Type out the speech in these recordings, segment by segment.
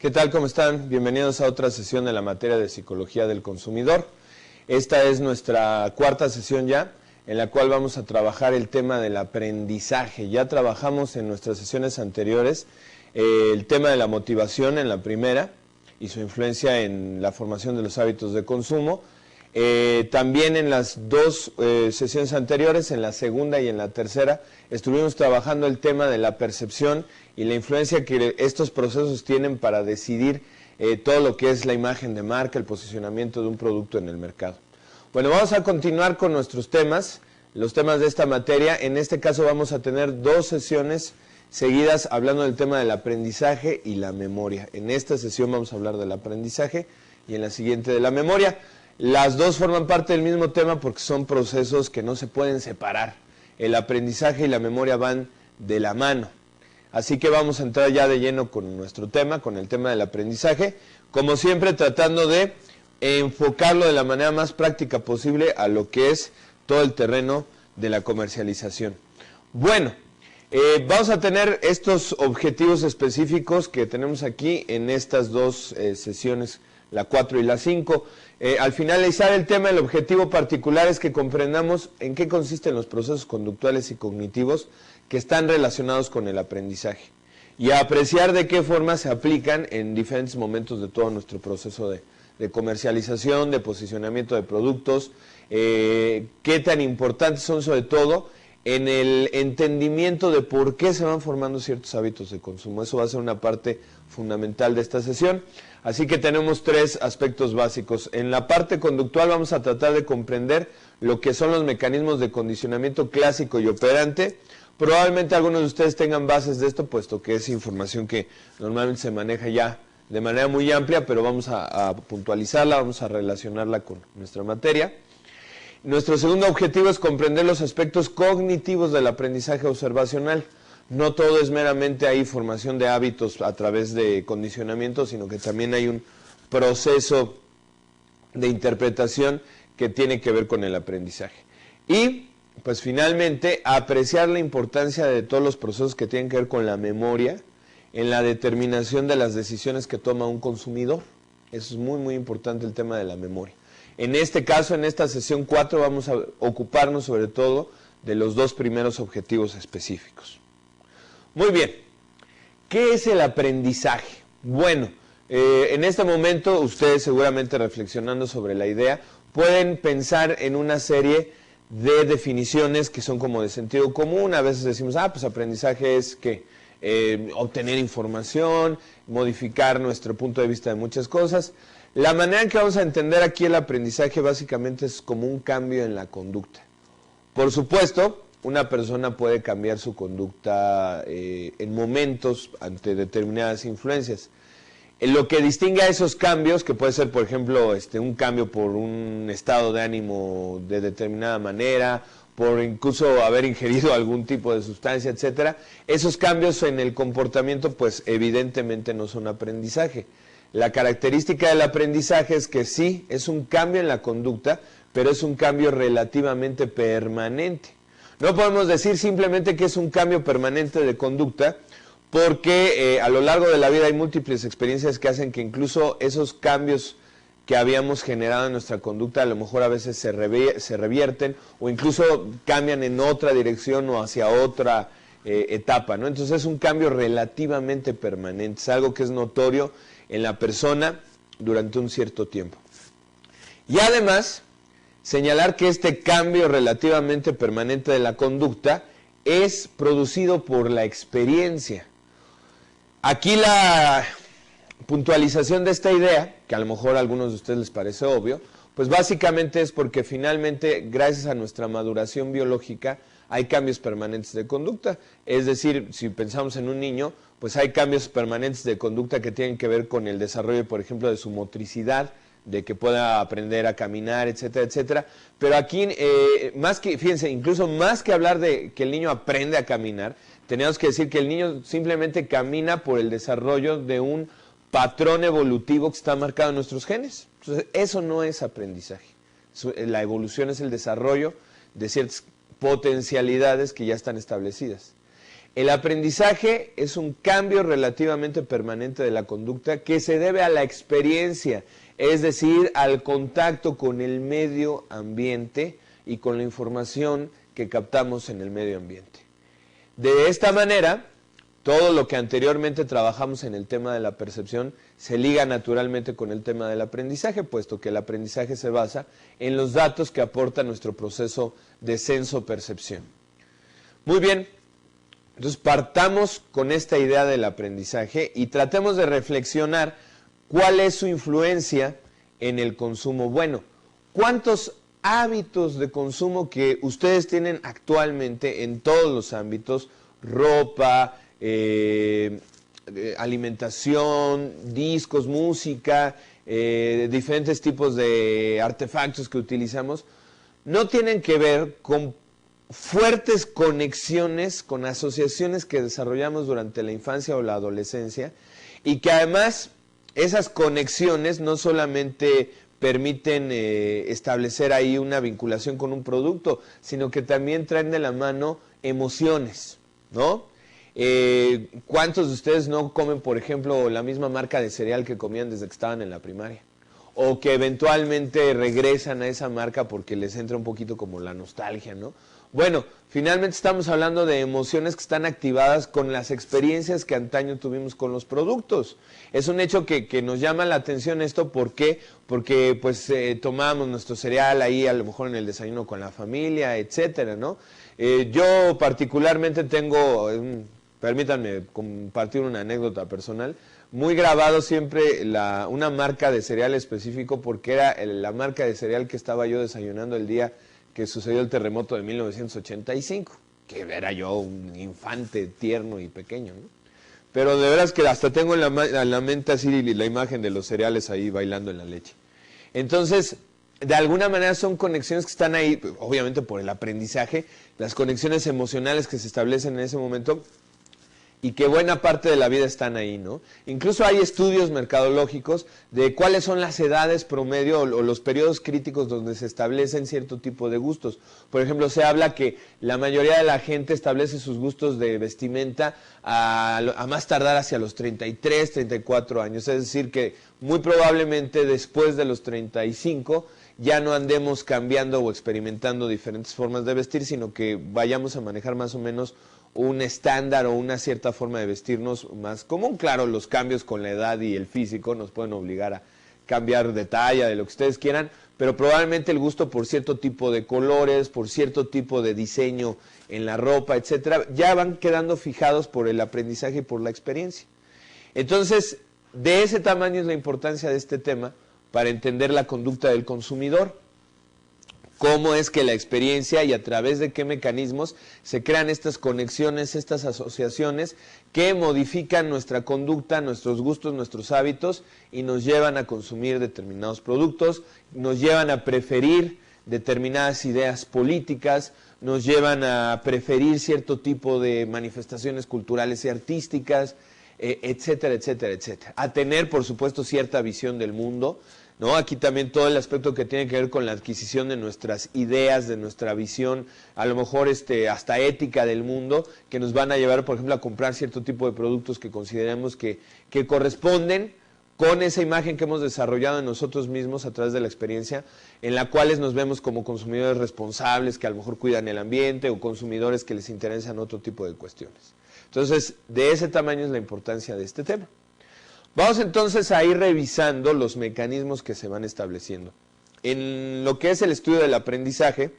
¿Qué tal? ¿Cómo están? Bienvenidos a otra sesión de la materia de Psicología del Consumidor. Esta es nuestra cuarta sesión ya, en la cual vamos a trabajar el tema del aprendizaje. Ya trabajamos en nuestras sesiones anteriores el tema de la motivación en la primera y su influencia en la formación de los hábitos de consumo. También en las dos sesiones anteriores, en la segunda y en la tercera, estuvimos trabajando el tema de la percepción y la influencia que estos procesos tienen para decidir todo lo que es la imagen de marca, el posicionamiento de un producto en el mercado. Bueno, vamos a continuar con nuestros temas, los temas de esta materia. En este caso vamos a tener dos sesiones seguidas hablando del tema del aprendizaje y la memoria. En esta sesión vamos a hablar del aprendizaje y en la siguiente de la memoria. Las dos forman parte del mismo tema porque son procesos que no se pueden separar. El aprendizaje y la memoria van de la mano. Así que vamos a entrar ya de lleno con nuestro tema, con el tema del aprendizaje. Como siempre, tratando de enfocarlo de la manera más práctica posible a lo que es todo el terreno de la comercialización. Bueno, vamos a tener estos objetivos específicos que tenemos aquí en estas dos sesiones, la 4 y la 5. Al finalizar el tema, el objetivo particular es que comprendamos en qué consisten los procesos conductuales y cognitivos que están relacionados con el aprendizaje y a apreciar de qué forma se aplican en diferentes momentos de todo nuestro proceso de comercialización, de posicionamiento de productos, qué tan importantes son sobre todo en el entendimiento de por qué se van formando ciertos hábitos de consumo. Eso va a ser una parte fundamental de esta sesión. Así que tenemos tres aspectos básicos. En la parte conductual vamos a tratar de comprender lo que son los mecanismos de condicionamiento clásico y operante. Probablemente algunos de ustedes tengan bases de esto, puesto que es información que normalmente se maneja ya de manera muy amplia, pero vamos a puntualizarla, vamos a relacionarla con nuestra materia. Nuestro segundo objetivo es comprender los aspectos cognitivos del aprendizaje observacional. No todo es meramente ahí formación de hábitos a través de condicionamiento, sino que también hay un proceso de interpretación que tiene que ver con el aprendizaje. Y, pues finalmente, apreciar la importancia de todos los procesos que tienen que ver con la memoria en la determinación de las decisiones que toma un consumidor. Eso es muy, muy importante, el tema de la memoria. En este caso, en esta sesión 4, vamos a ocuparnos sobre todo de los dos primeros objetivos específicos. Muy bien, ¿qué es el aprendizaje? Bueno, en este momento ustedes seguramente reflexionando sobre la idea pueden pensar en una serie de definiciones que son como de sentido común. A veces decimos, pues aprendizaje es que obtener información, modificar nuestro punto de vista de muchas cosas. La manera en que vamos a entender aquí el aprendizaje básicamente es como un cambio en la conducta. Por supuesto, una persona puede cambiar su conducta en momentos ante determinadas influencias. Lo que distingue a esos cambios, que puede ser, por ejemplo, un cambio por un estado de ánimo de determinada manera, por incluso haber ingerido algún tipo de sustancia, etcétera, esos cambios en el comportamiento, pues evidentemente no son aprendizaje. La característica del aprendizaje es que sí, es un cambio en la conducta, pero es un cambio relativamente permanente. No podemos decir simplemente que es un cambio permanente de conducta, porque a lo largo de la vida hay múltiples experiencias que hacen que incluso esos cambios que habíamos generado en nuestra conducta a lo mejor a veces se revierten o incluso cambian en otra dirección o hacia otra etapa, ¿no? Entonces es un cambio relativamente permanente, es algo que es notorio en la persona durante un cierto tiempo. Y además, señalar que este cambio relativamente permanente de la conducta es producido por la experiencia. Aquí la puntualización de esta idea, que a lo mejor a algunos de ustedes les parece obvio, pues básicamente es porque finalmente, gracias a nuestra maduración biológica, hay cambios permanentes de conducta. Es decir, si pensamos en un niño, pues hay cambios permanentes de conducta que tienen que ver con el desarrollo, por ejemplo, de su motricidad, de que pueda aprender a caminar, etcétera, etcétera. Pero aquí, fíjense, incluso más que hablar de que el niño aprende a caminar, tenemos que decir que el niño simplemente camina por el desarrollo de un patrón evolutivo que está marcado en nuestros genes. Entonces, eso no es aprendizaje. La evolución es el desarrollo de ciertas potencialidades que ya están establecidas. El aprendizaje es un cambio relativamente permanente de la conducta que se debe a la experiencia, es decir, al contacto con el medio ambiente y con la información que captamos en el medio ambiente. De esta manera, todo lo que anteriormente trabajamos en el tema de la percepción se liga naturalmente con el tema del aprendizaje, puesto que el aprendizaje se basa en los datos que aporta nuestro proceso de senso-percepción. Muy bien, entonces partamos con esta idea del aprendizaje y tratemos de reflexionar cuál es su influencia en el consumo bueno. ¿Cuántos hábitos de consumo que ustedes tienen actualmente en todos los ámbitos, ropa, alimentación, discos, música, diferentes tipos de artefactos que utilizamos, no tienen que ver con fuertes conexiones, con asociaciones que desarrollamos durante la infancia o la adolescencia, y que además esas conexiones no solamente permiten establecer ahí una vinculación con un producto, sino que también traen de la mano emociones, ¿no? ¿Cuántos de ustedes no comen, por ejemplo, la misma marca de cereal que comían desde que estaban en la primaria? O que eventualmente regresan a esa marca porque les entra un poquito como la nostalgia, ¿no? Bueno, finalmente estamos hablando de emociones que están activadas con las experiencias que antaño tuvimos con los productos. Es un hecho que nos llama la atención esto, ¿por qué? Porque pues tomábamos nuestro cereal ahí a lo mejor en el desayuno con la familia, etcétera, ¿no? Yo particularmente tengo, permítanme compartir una anécdota personal, muy grabado siempre una marca de cereal específico porque era la marca de cereal que estaba yo desayunando el día que sucedió el terremoto de 1985, que era yo un infante tierno y pequeño, ¿no? Pero de veras que hasta tengo en la mente así la imagen de los cereales ahí bailando en la leche. Entonces, de alguna manera son conexiones que están ahí, obviamente por el aprendizaje, las conexiones emocionales que se establecen en ese momento, y que buena parte de la vida están ahí, ¿no? Incluso hay estudios mercadológicos de cuáles son las edades promedio o los periodos críticos donde se establecen cierto tipo de gustos. Por ejemplo, se habla que la mayoría de la gente establece sus gustos de vestimenta a más tardar hacia los 33, 34 años. Es decir, que muy probablemente después de los 35 ya no andemos cambiando o experimentando diferentes formas de vestir, sino que vayamos a manejar más o menos un estándar o una cierta forma de vestirnos más común. Claro, los cambios con la edad y el físico nos pueden obligar a cambiar de talla, de lo que ustedes quieran, pero probablemente el gusto por cierto tipo de colores, por cierto tipo de diseño en la ropa, etcétera, ya van quedando fijados por el aprendizaje y por la experiencia. Entonces, de ese tamaño es la importancia de este tema para entender la conducta del consumidor. Cómo es que la experiencia y a través de qué mecanismos se crean estas conexiones, estas asociaciones que modifican nuestra conducta, nuestros gustos, nuestros hábitos y nos llevan a consumir determinados productos, nos llevan a preferir determinadas ideas políticas, nos llevan a preferir cierto tipo de manifestaciones culturales y artísticas, etcétera, etcétera, etcétera. A tener, por supuesto, cierta visión del mundo, ¿no? Aquí también todo el aspecto que tiene que ver con la adquisición de nuestras ideas, de nuestra visión, a lo mejor hasta ética del mundo, que nos van a llevar, por ejemplo, a comprar cierto tipo de productos que consideramos que corresponden con esa imagen que hemos desarrollado en nosotros mismos a través de la experiencia, en la cual nos vemos como consumidores responsables que a lo mejor cuidan el ambiente o consumidores que les interesan otro tipo de cuestiones. Entonces, de ese tamaño es la importancia de este tema. Vamos entonces a ir revisando los mecanismos que se van estableciendo. En lo que es el estudio del aprendizaje,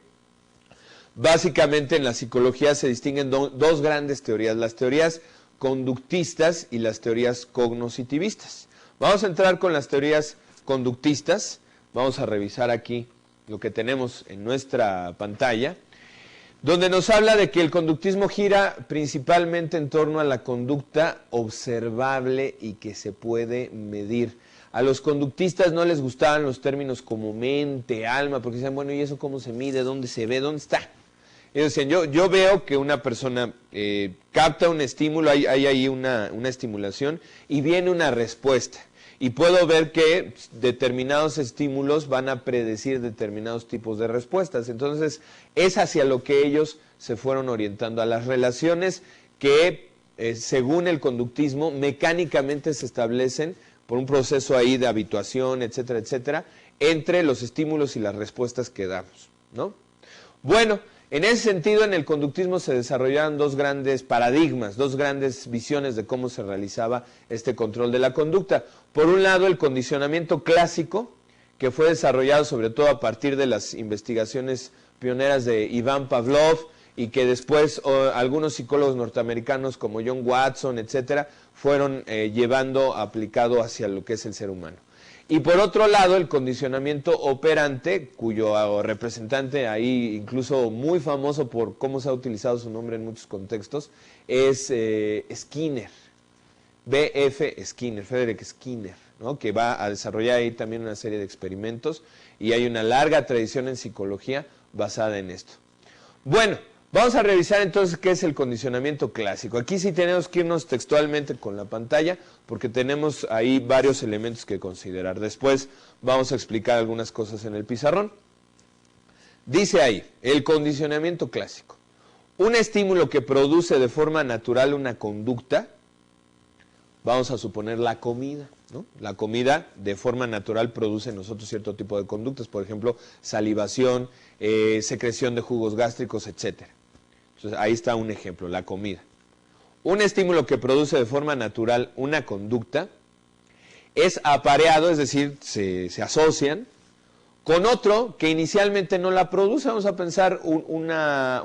básicamente en la psicología se distinguen dos grandes teorías, las teorías conductistas y las teorías cognoscitivistas. Vamos a entrar con las teorías conductistas, vamos a revisar aquí lo que tenemos en nuestra pantalla, donde nos habla de que el conductismo gira principalmente en torno a la conducta observable y que se puede medir. A los conductistas no les gustaban los términos como mente, alma, porque decían, bueno, ¿y eso cómo se mide? ¿Dónde se ve? ¿Dónde está? Ellos decían, yo veo que una persona capta un estímulo, hay ahí una estimulación y viene una respuesta. Y puedo ver que determinados estímulos van a predecir determinados tipos de respuestas. Entonces, es hacia lo que ellos se fueron orientando, a las relaciones que según el conductismo mecánicamente se establecen por un proceso ahí de habituación, etcétera, etcétera, entre los estímulos y las respuestas que damos, ¿no? Bueno, en ese sentido, en el conductismo se desarrollaron dos grandes paradigmas, dos grandes visiones de cómo se realizaba este control de la conducta. Por un lado, el condicionamiento clásico, que fue desarrollado sobre todo a partir de las investigaciones pioneras de Ivan Pavlov, y que después algunos psicólogos norteamericanos como John Watson, etcétera, fueron llevando aplicado hacia lo que es el ser humano. Y por otro lado, el condicionamiento operante, cuyo representante ahí, incluso muy famoso por cómo se ha utilizado su nombre en muchos contextos, es Skinner, B.F. Skinner, Frederick Skinner, ¿no? Que va a desarrollar ahí también una serie de experimentos, y hay una larga tradición en psicología basada en esto. Bueno, vamos a revisar entonces qué es el condicionamiento clásico. Aquí sí tenemos que irnos textualmente con la pantalla porque tenemos ahí varios elementos que considerar. Después vamos a explicar algunas cosas en el pizarrón. Dice ahí, el condicionamiento clásico. Un estímulo que produce de forma natural una conducta, vamos a suponer la comida, ¿no? La comida de forma natural produce en nosotros cierto tipo de conductas, por ejemplo, salivación, secreción de jugos gástricos, etcétera. Entonces, ahí está un ejemplo, la comida. Un estímulo que produce de forma natural una conducta es apareado, es decir, se asocian con otro que inicialmente no la produce. Vamos a pensar una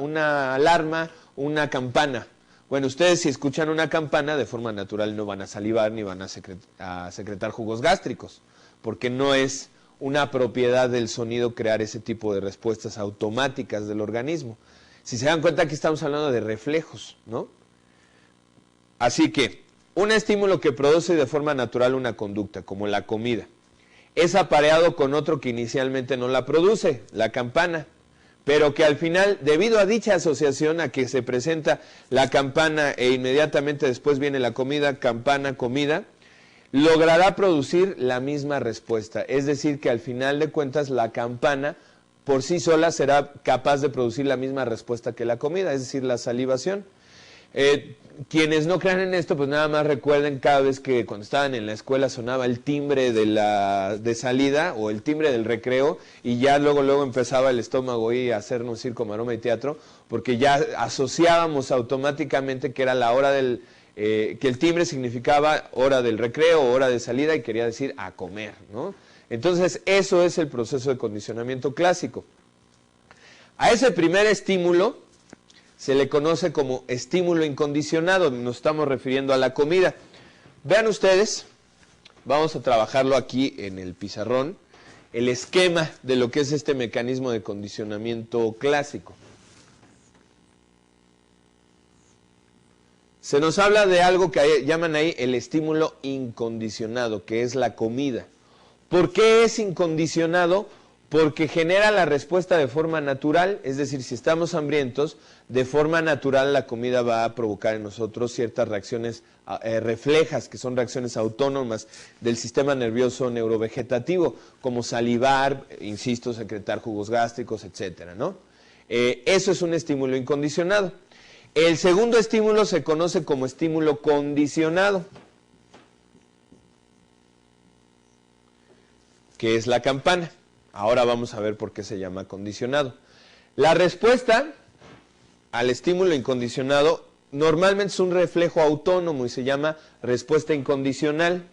alarma, una campana. Bueno, ustedes si escuchan una campana, de forma natural no van a salivar ni van a secretar jugos gástricos, porque no es una propiedad del sonido crear ese tipo de respuestas automáticas del organismo. Si se dan cuenta, aquí estamos hablando de reflejos, ¿no? Así que, un estímulo que produce de forma natural una conducta, como la comida, es apareado con otro que inicialmente no la produce, la campana, pero que al final, debido a dicha asociación, a que se presenta la campana e inmediatamente después viene la comida, campana, comida, logrará producir la misma respuesta. Es decir, que al final de cuentas la campana por sí sola será capaz de producir la misma respuesta que la comida, es decir, la salivación. Quienes no crean en esto, pues nada más recuerden cada vez que cuando estaban en la escuela sonaba el timbre de salida o el timbre del recreo, y ya luego empezaba el estómago ahí a hacernos circo, maroma y teatro, porque ya asociábamos automáticamente que era la hora del... que el timbre significaba hora del recreo, hora de salida, y quería decir a comer, ¿no? Entonces, eso es el proceso de condicionamiento clásico. A ese primer estímulo se le conoce como estímulo incondicionado, nos estamos refiriendo a la comida. Vean ustedes, vamos a trabajarlo aquí en el pizarrón, el esquema de lo que es este mecanismo de condicionamiento clásico. Se nos habla de algo que llaman ahí el estímulo incondicionado, que es la comida. ¿Por qué es incondicionado? Porque genera la respuesta de forma natural, es decir, si estamos hambrientos, de forma natural la comida va a provocar en nosotros ciertas reacciones reflejas, que son reacciones autónomas del sistema nervioso neurovegetativo, como salivar, insisto, secretar jugos gástricos, etcétera, ¿no? Eso es un estímulo incondicionado. El segundo estímulo se conoce como estímulo condicionado, que es la campana. Ahora vamos a ver por qué se llama condicionado. La respuesta al estímulo incondicionado normalmente es un reflejo autónomo y se llama respuesta incondicional.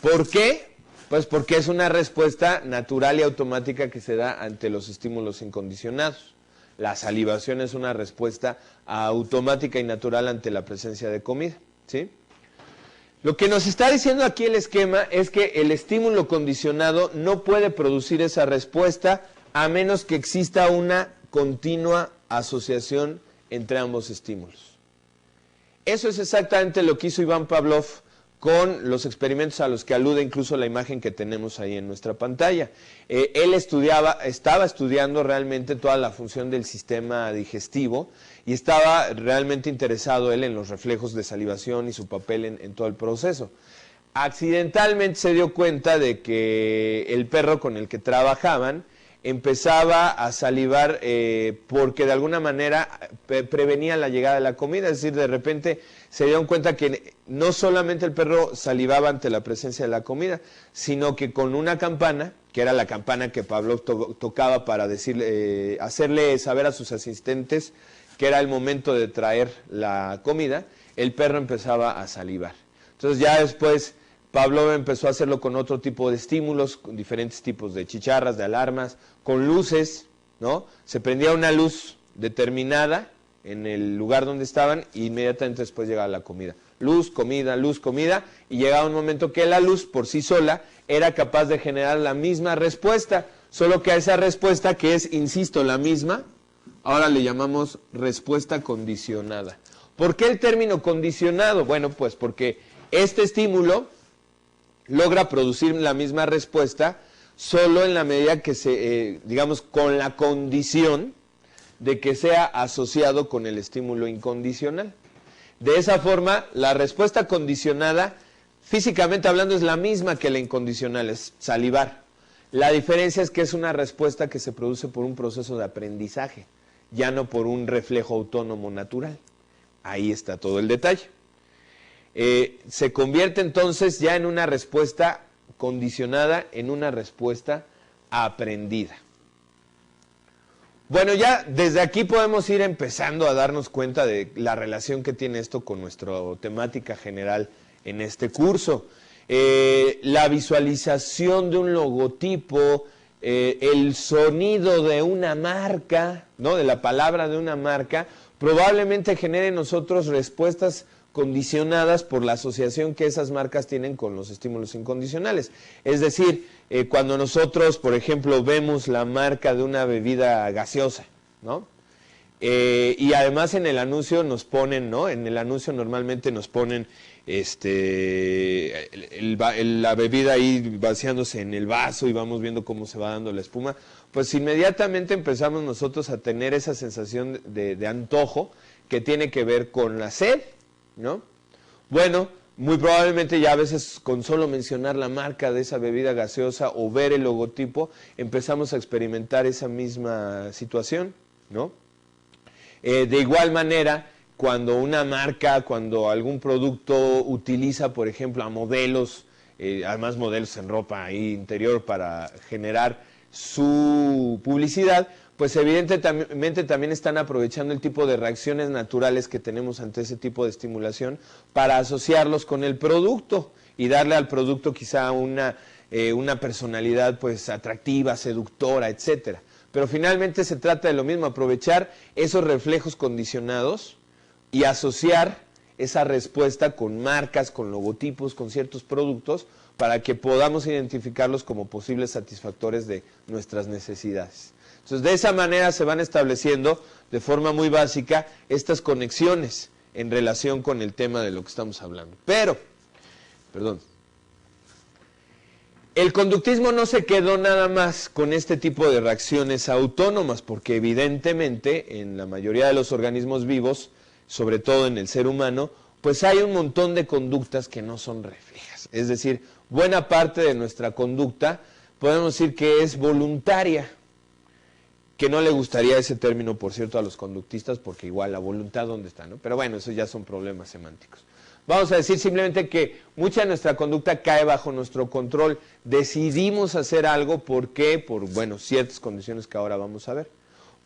¿Por qué? Pues porque es una respuesta natural y automática que se da ante los estímulos incondicionados. La salivación es una respuesta automática y natural ante la presencia de comida, ¿sí? Lo que nos está diciendo aquí el esquema es que el estímulo condicionado no puede producir esa respuesta a menos que exista una continua asociación entre ambos estímulos. Eso es exactamente lo que hizo Ivan Pavlov con los experimentos a los que alude incluso la imagen que tenemos ahí en nuestra pantalla. Él estaba estudiando realmente toda la función del sistema digestivo y estaba realmente interesado él en los reflejos de salivación y su papel en todo el proceso. Accidentalmente se dio cuenta de que el perro con el que trabajaban empezaba a salivar porque de alguna manera prevenía la llegada de la comida, es decir, de repente se dieron cuenta que no solamente el perro salivaba ante la presencia de la comida, sino que con una campana, que era la campana que Pavlov tocaba para decirle, hacerle saber a sus asistentes que era el momento de traer la comida, el perro empezaba a salivar. Entonces ya después Pavlov empezó a hacerlo con otro tipo de estímulos, con diferentes tipos de chicharras, de alarmas, con luces, ¿no? Se prendía una luz determinada en el lugar donde estaban y inmediatamente después llegaba la comida. Luz, comida, y llegaba un momento que la luz por sí sola era capaz de generar la misma respuesta, solo que a esa respuesta, que es, insisto, la misma, ahora le llamamos respuesta condicionada. ¿Por qué el término condicionado? Bueno, pues porque este estímulo logra producir la misma respuesta solo en la medida que se, digamos, con la condición de que sea asociado con el estímulo incondicional. De esa forma, la respuesta condicionada, físicamente hablando, es la misma que la incondicional, es salivar. La diferencia es que es una respuesta que se produce por un proceso de aprendizaje, ya no por un reflejo autónomo natural. Ahí está todo el detalle. Se convierte entonces ya en una respuesta condicionada, en una respuesta aprendida. Bueno, ya desde aquí podemos ir empezando a darnos cuenta de la relación que tiene esto con nuestra temática general en este curso. La visualización de un logotipo, el sonido de una marca, ¿no? De la palabra de una marca, probablemente genere en nosotros respuestas condicionadas por la asociación que esas marcas tienen con los estímulos incondicionales. Es decir, cuando nosotros, por ejemplo, vemos la marca de una bebida gaseosa, ¿no? Y además en el anuncio nos ponen, ¿no? En el anuncio normalmente nos ponen la bebida ahí vaciándose en el vaso y vamos viendo cómo se va dando la espuma. Pues inmediatamente empezamos nosotros a tener esa sensación de antojo que tiene que ver con la sed, ¿no? Bueno, muy probablemente ya a veces con solo mencionar la marca de esa bebida gaseosa o ver el logotipo, empezamos a experimentar esa misma situación, ¿no? De igual manera, cuando una marca, cuando algún producto utiliza, por ejemplo, a modelos, además modelos en ropa ahí interior para generar su publicidad, pues evidentemente también están aprovechando el tipo de reacciones naturales que tenemos ante ese tipo de estimulación para asociarlos con el producto y darle al producto quizá una personalidad pues atractiva, seductora, etcétera. Pero finalmente se trata de lo mismo, aprovechar esos reflejos condicionados y asociar esa respuesta con marcas, con logotipos, con ciertos productos, para que podamos identificarlos como posibles satisfactores de nuestras necesidades. Entonces, de esa manera se van estableciendo de forma muy básica estas conexiones en relación con el tema de lo que estamos hablando. Pero, el conductismo no se quedó nada más con este tipo de reacciones autónomas, porque evidentemente en la mayoría de los organismos vivos, sobre todo en el ser humano, pues hay un montón de conductas que no son reflejas. Es decir, buena parte de nuestra conducta podemos decir que es voluntaria, que no le gustaría ese término, por cierto, a los conductistas, porque igual la voluntad, ¿dónde está, no? Pero bueno, esos ya son problemas semánticos. Vamos a decir simplemente que mucha de nuestra conducta cae bajo nuestro control. Decidimos hacer algo, ¿por qué? Por, bueno, ciertas condiciones que ahora vamos a ver.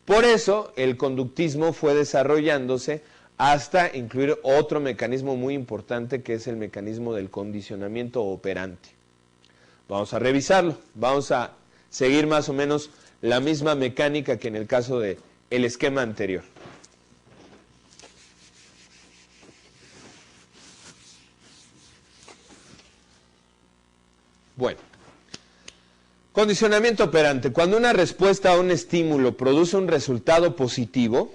Por eso, el conductismo fue desarrollándose hasta incluir otro mecanismo muy importante, que es el mecanismo del condicionamiento operante. Vamos a revisarlo, vamos a seguir más o menos la misma mecánica que en el caso del esquema anterior. Bueno, condicionamiento operante. Cuando una respuesta a un estímulo produce un resultado positivo,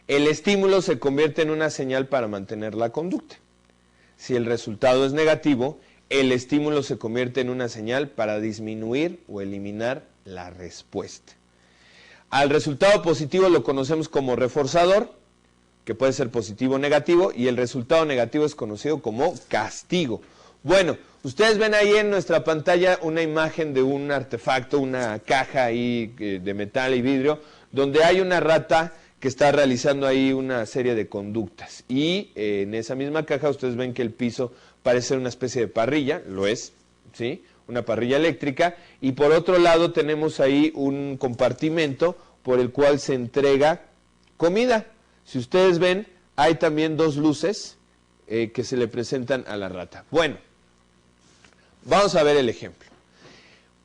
el estímulo se convierte en una señal para mantener la conducta. Si el resultado es negativo, el estímulo se convierte en una señal para disminuir o eliminar la respuesta. Al resultado positivo lo conocemos como reforzador, que puede ser positivo o negativo, y el resultado negativo es conocido como castigo. Bueno, Ustedes ven ahí en nuestra pantalla una imagen de un artefacto, una caja ahí de metal y vidrio, donde hay una rata que está realizando ahí una serie de conductas. Y en esa misma caja ustedes ven que el piso parece ser una especie de parrilla, lo es, ¿sí? Una parrilla eléctrica. Y por otro lado tenemos ahí un compartimento por el cual se entrega comida. Si ustedes ven, hay también dos luces que se le presentan a la rata. Bueno, vamos a ver el ejemplo.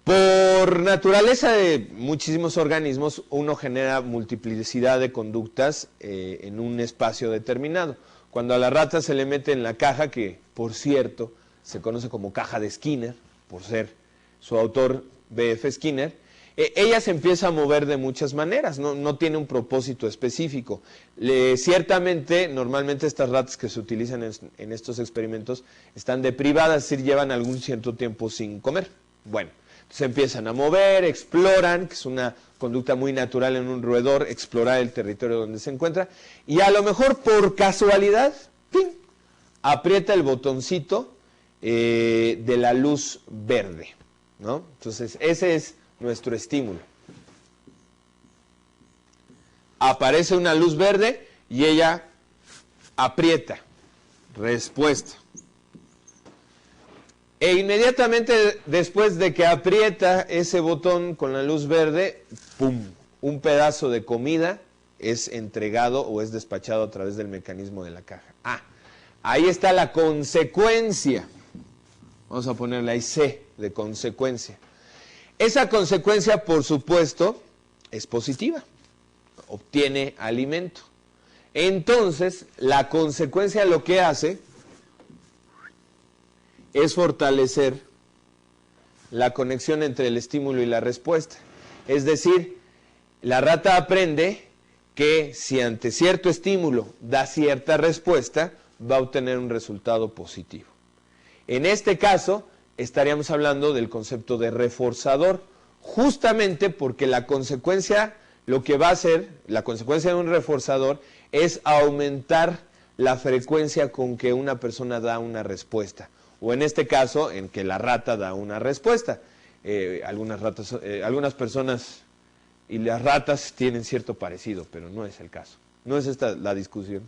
Por naturaleza de muchísimos organismos, uno genera multiplicidad de conductas en un espacio determinado. Cuando a la rata se le mete en la caja, que por cierto se conoce como caja de Skinner, por ser su autor B.F. Skinner, ella se empieza a mover de muchas maneras, no tiene un propósito específico. Ciertamente, normalmente estas ratas que se utilizan en estos experimentos están deprivadas, es decir, llevan algún cierto tiempo sin comer. Bueno, se empiezan a mover, exploran, que es una conducta muy natural en un roedor, explorar el territorio donde se encuentra, y a lo mejor por casualidad, ¡pim!, aprieta el botoncito de la luz verde, ¿no? Entonces, ese es nuestro estímulo. Aparece una luz verde y ella aprieta. Respuesta. E inmediatamente después de que aprieta ese botón con la luz verde, ¡pum!, un pedazo de comida es entregado o es despachado a través del mecanismo de la caja. Ahí está la consecuencia. Vamos a ponerle ahí C de consecuencia. Esa consecuencia, por supuesto, es positiva. Obtiene alimento. Entonces, la consecuencia lo que hace es fortalecer la conexión entre el estímulo y la respuesta. Es decir, la rata aprende que si ante cierto estímulo da cierta respuesta, va a obtener un resultado positivo. En este caso, estaríamos hablando del concepto de reforzador, justamente porque la consecuencia, lo que va a hacer, la consecuencia de un reforzador es aumentar la frecuencia con que una persona da una respuesta, o en este caso, en que la rata da una respuesta. Algunas personas y las ratas tienen cierto parecido, pero no es el caso, no es esta la discusión.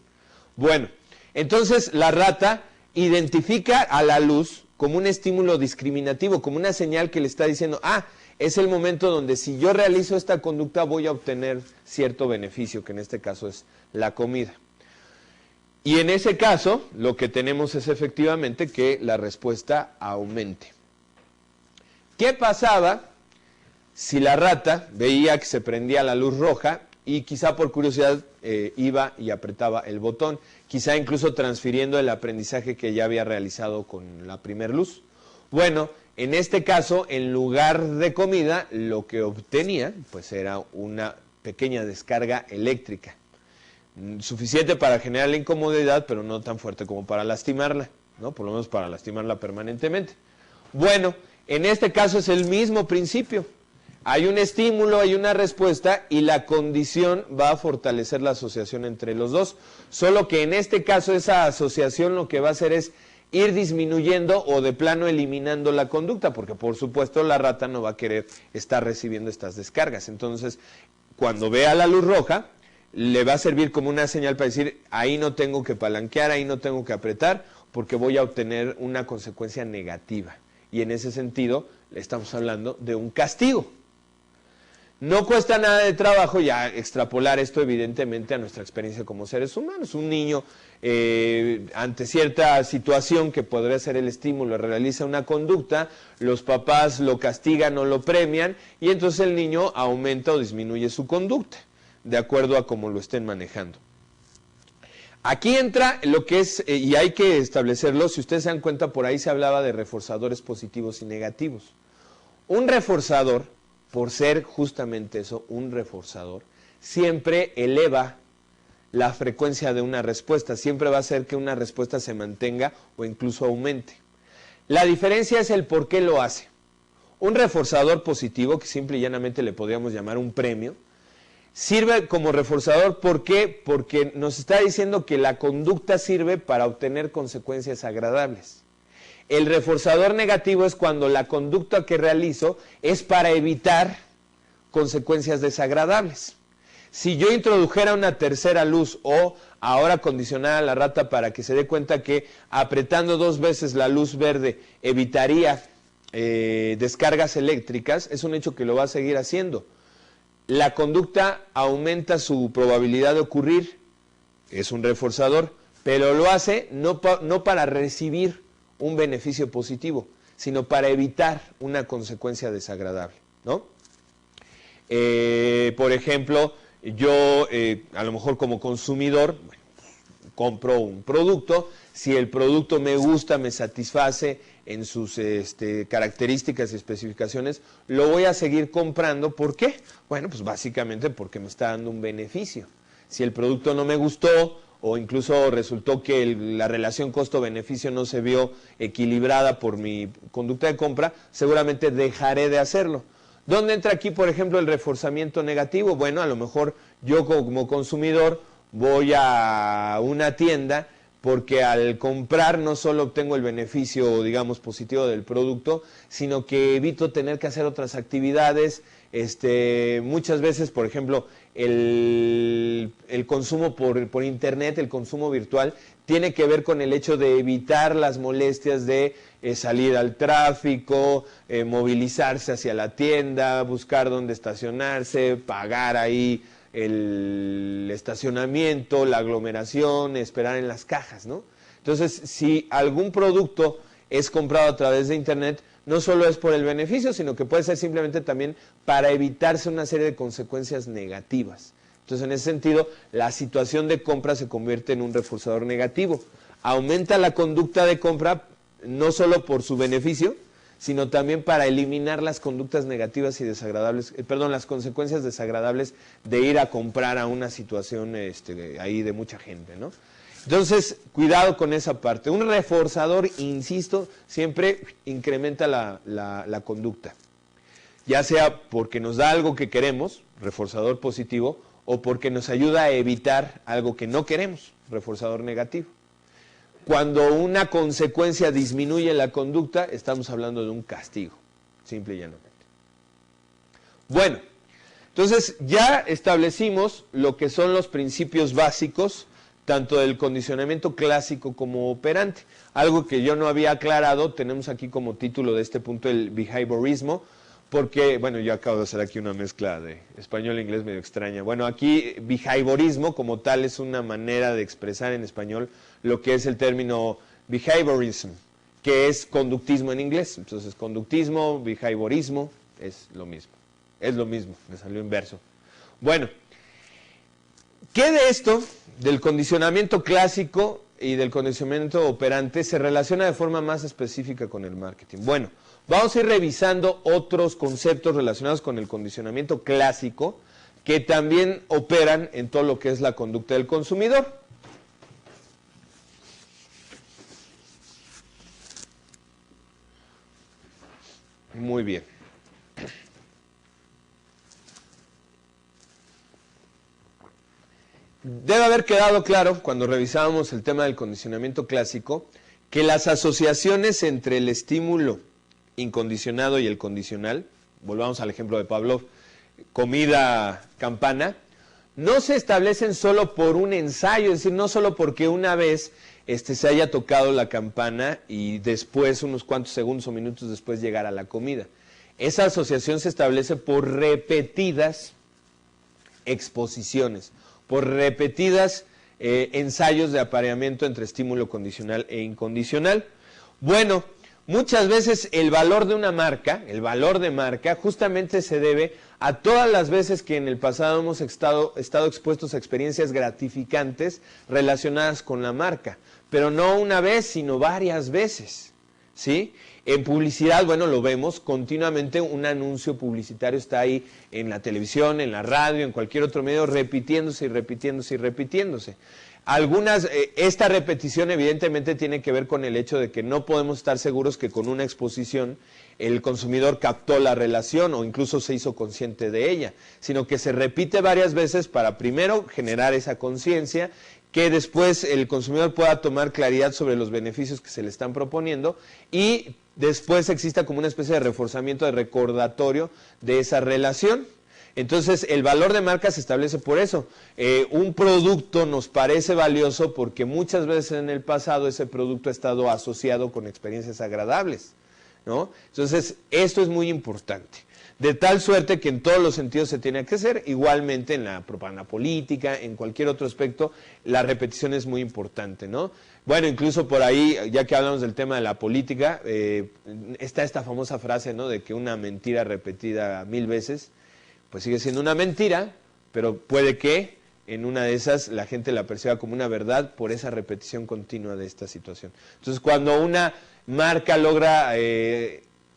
Bueno, entonces la rata identifica a la luz como un estímulo discriminativo, como una señal que le está diciendo, es el momento donde si yo realizo esta conducta voy a obtener cierto beneficio, que en este caso es la comida. Y en ese caso, lo que tenemos es efectivamente que la respuesta aumente. ¿Qué pasaba si la rata veía que se prendía la luz roja y quizá por curiosidad iba y apretaba el botón, quizá incluso transfiriendo el aprendizaje que ya había realizado con la primer luz? Bueno, en este caso, en lugar de comida, lo que obtenía pues era una pequeña descarga eléctrica, suficiente para generar la incomodidad, pero no tan fuerte como para lastimarla, ¿no? Por lo menos para lastimarla permanentemente. Bueno, en este caso es el mismo principio. Hay un estímulo, hay una respuesta y la condición va a fortalecer la asociación entre los dos. Solo que en este caso esa asociación lo que va a hacer es ir disminuyendo o de plano eliminando la conducta, porque por supuesto la rata no va a querer estar recibiendo estas descargas. Entonces, cuando vea la luz roja, le va a servir como una señal para decir, ahí no tengo que palanquear, ahí no tengo que apretar, porque voy a obtener una consecuencia negativa. Y en ese sentido, le estamos hablando de un castigo. No cuesta nada de trabajo ya extrapolar esto evidentemente a nuestra experiencia como seres humanos. Un niño ante cierta situación que podría ser el estímulo realiza una conducta, los papás lo castigan o lo premian y entonces el niño aumenta o disminuye su conducta de acuerdo a cómo lo estén manejando. Aquí entra lo que es, y hay que establecerlo, si ustedes se dan cuenta por ahí se hablaba de reforzadores positivos y negativos. Un reforzador, por ser justamente eso, un reforzador, siempre eleva la frecuencia de una respuesta, siempre va a hacer que una respuesta se mantenga o incluso aumente. La diferencia es el por qué lo hace. Un reforzador positivo, que simple y llanamente le podríamos llamar un premio, sirve como reforzador, ¿por qué? Porque nos está diciendo que la conducta sirve para obtener consecuencias agradables. El reforzador negativo es cuando la conducta que realizo es para evitar consecuencias desagradables. Si yo introdujera una tercera luz o ahora condicionara a la rata para que se dé cuenta que apretando 2 veces la luz verde evitaría descargas eléctricas, es un hecho que lo va a seguir haciendo. La conducta aumenta su probabilidad de ocurrir, es un reforzador, pero lo hace no para recibir un beneficio positivo, sino para evitar una consecuencia desagradable, ¿no? Por ejemplo, yo a lo mejor como consumidor, bueno, compro un producto, si el producto me gusta, me satisface en sus características y especificaciones, lo voy a seguir comprando. ¿Por qué? Bueno, pues básicamente porque me está dando un beneficio. Si el producto no me gustó o incluso resultó que la relación costo-beneficio no se vio equilibrada por mi conducta de compra, seguramente dejaré de hacerlo. ¿Dónde entra aquí, por ejemplo, el reforzamiento negativo? Bueno, a lo mejor yo como consumidor voy a una tienda porque al comprar no solo obtengo el beneficio, digamos, positivo del producto, sino que evito tener que hacer otras actividades. Muchas veces, por ejemplo, el consumo por internet, el consumo virtual, tiene que ver con el hecho de evitar las molestias de salir al tráfico, movilizarse hacia la tienda, buscar dónde estacionarse, pagar ahí el estacionamiento, la aglomeración, esperar en las cajas, ¿no? Entonces, si algún producto es comprado a través de internet, no solo es por el beneficio, sino que puede ser simplemente también para evitarse una serie de consecuencias negativas. Entonces, en ese sentido, la situación de compra se convierte en un reforzador negativo. Aumenta la conducta de compra no solo por su beneficio, sino también para eliminar las conductas negativas y desagradables, las consecuencias desagradables de ir a comprar a una situación ahí de mucha gente, ¿no? Entonces, cuidado con esa parte. Un reforzador, insisto, siempre incrementa la conducta. Ya sea porque nos da algo que queremos, reforzador positivo, o porque nos ayuda a evitar algo que no queremos, reforzador negativo. Cuando una consecuencia disminuye la conducta, estamos hablando de un castigo, simple y llanamente. Bueno, entonces ya establecimos lo que son los principios básicos, tanto del condicionamiento clásico como operante. Algo que yo no había aclarado, tenemos aquí como título de este punto el behaviorismo, porque, bueno, yo acabo de hacer aquí una mezcla de español e inglés medio extraña. Bueno, aquí behaviorismo como tal es una manera de expresar en español lo que es el término behaviorism, que es conductismo en inglés. Entonces, conductismo, behaviorismo, es lo mismo. Es lo mismo, me salió inverso. Bueno, ¿qué de esto, del condicionamiento clásico y del condicionamiento operante, se relaciona de forma más específica con el marketing? Bueno, vamos a ir revisando otros conceptos relacionados con el condicionamiento clásico que también operan en todo lo que es la conducta del consumidor. Muy bien. Debe haber quedado claro, cuando revisábamos el tema del condicionamiento clásico, que las asociaciones entre el estímulo incondicionado y el condicional, volvamos al ejemplo de Pavlov, comida, campana, no se establecen solo por un ensayo, es decir, no solo porque una vez se haya tocado la campana y después, unos cuantos segundos o minutos después, llegar a la comida. Esa asociación se establece por repetidas exposiciones, por repetidas ensayos de apareamiento entre estímulo condicional e incondicional. Bueno, muchas veces el valor de una marca, el valor de marca, justamente se debe a todas las veces que en el pasado hemos estado expuestos a experiencias gratificantes relacionadas con la marca, pero no una vez, sino varias veces, ¿sí? En publicidad, bueno, lo vemos continuamente, un anuncio publicitario está ahí en la televisión, en la radio, en cualquier otro medio, repitiéndose y repitiéndose y repitiéndose. Esta repetición evidentemente tiene que ver con el hecho de que no podemos estar seguros que con una exposición el consumidor captó la relación o incluso se hizo consciente de ella, sino que se repite varias veces para primero generar esa conciencia que después el consumidor pueda tomar claridad sobre los beneficios que se le están proponiendo y después exista como una especie de reforzamiento, de recordatorio de esa relación. Entonces, el valor de marca se establece por eso. Un producto nos parece valioso porque muchas veces en el pasado ese producto ha estado asociado con experiencias agradables, ¿no? Entonces, esto es muy importante. De tal suerte que en todos los sentidos se tiene que hacer, igualmente en la propaganda política, en cualquier otro aspecto, la repetición es muy importante, ¿no? Bueno, incluso por ahí, ya que hablamos del tema de la política, está esta famosa frase, ¿no?, de que una mentira repetida 1000 veces, pues sigue siendo una mentira, pero puede que en una de esas la gente la perciba como una verdad por esa repetición continua de esta situación. Entonces, cuando una marca logra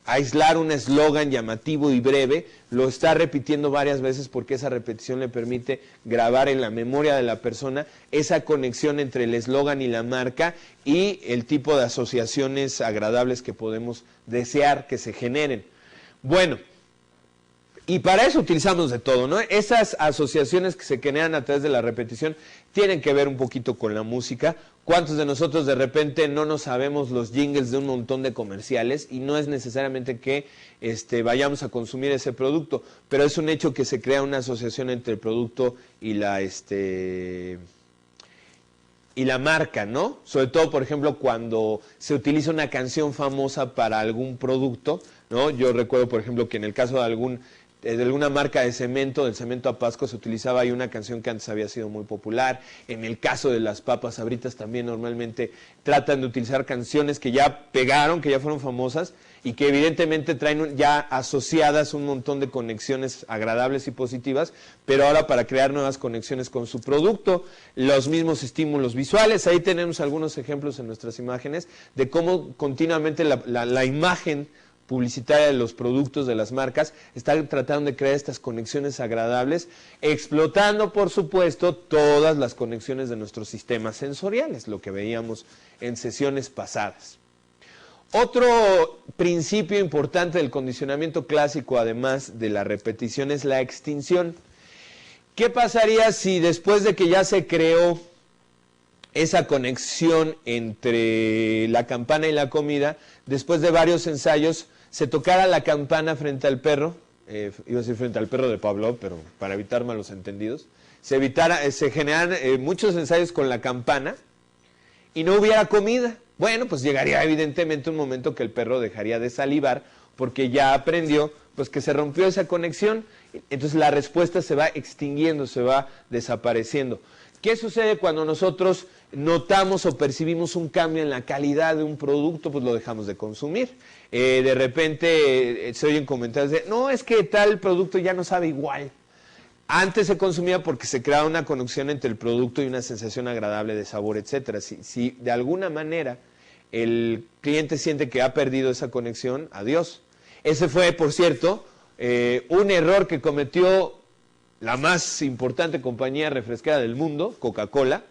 aislar un eslogan llamativo y breve, lo está repitiendo varias veces porque esa repetición le permite grabar en la memoria de la persona esa conexión entre el eslogan y la marca y el tipo de asociaciones agradables que podemos desear que se generen. Bueno, y para eso utilizamos de todo, ¿no? Esas asociaciones que se generan a través de la repetición tienen que ver un poquito con la música. ¿Cuántos de nosotros de repente no nos sabemos los jingles de un montón de comerciales? Y no es necesariamente que vayamos a consumir ese producto, pero es un hecho que se crea una asociación entre el producto y la marca, ¿no? Sobre todo, por ejemplo, cuando se utiliza una canción famosa para algún producto, ¿no? Yo recuerdo, por ejemplo, que en el caso de alguna marca de cemento, del cemento Apasco, se utilizaba ahí una canción que antes había sido muy popular. En el caso de las papas Sabritas también normalmente tratan de utilizar canciones que ya pegaron, que ya fueron famosas y que evidentemente traen ya asociadas un montón de conexiones agradables y positivas, pero ahora para crear nuevas conexiones con su producto, los mismos estímulos visuales. Ahí tenemos algunos ejemplos en nuestras imágenes de cómo continuamente la imagen publicitaria de los productos de las marcas están tratando de crear estas conexiones agradables, explotando, por supuesto, todas las conexiones de nuestros sistemas sensoriales, lo que veíamos en sesiones pasadas. Otro principio importante del condicionamiento clásico, además de la repetición, es la extinción. ¿Qué pasaría si después de que ya se creó esa conexión entre la campana y la comida, después de varios ensayos, se tocara la campana frente al perro, iba a decir frente al perro de Pavlov, pero para evitar malos entendidos, se generaran muchos ensayos con la campana y no hubiera comida? Bueno, pues llegaría evidentemente un momento que el perro dejaría de salivar porque ya aprendió pues que se rompió esa conexión, entonces la respuesta se va extinguiendo, se va desapareciendo. ¿Qué sucede cuando nosotros notamos o percibimos un cambio en la calidad de un producto? Pues lo dejamos de consumir. De repente se oyen comentarios de, no, es que tal producto ya no sabe igual. Antes se consumía porque se creaba una conexión entre el producto y una sensación agradable de sabor, etcétera. Si de alguna manera el cliente siente que ha perdido esa conexión, adiós. Ese fue, por cierto, un error que cometió la más importante compañía refresquera del mundo, Coca-Cola,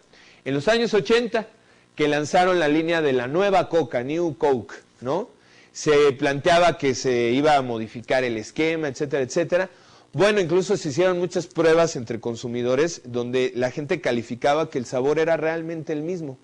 en los años 80, que lanzaron la línea de la nueva Coca, New Coke, ¿no? Se planteaba que se iba a modificar el esquema, etcétera, etcétera. Bueno, incluso se hicieron muchas pruebas entre consumidores donde la gente calificaba que el sabor era realmente el mismo,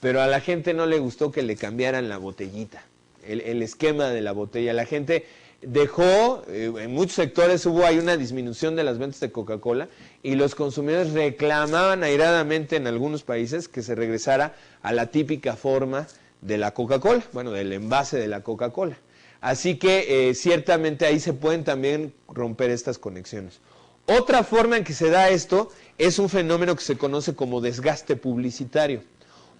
pero a la gente no le gustó que le cambiaran la botellita, el esquema de la botella. La gente dejó, en muchos sectores hubo ahí una disminución de las ventas de Coca-Cola y los consumidores reclamaban airadamente en algunos países que se regresara a la típica forma de la Coca-Cola, bueno, del envase de la Coca-Cola. Así que ciertamente ahí se pueden también romper estas conexiones. Otra forma en que se da esto es un fenómeno que se conoce como desgaste publicitario.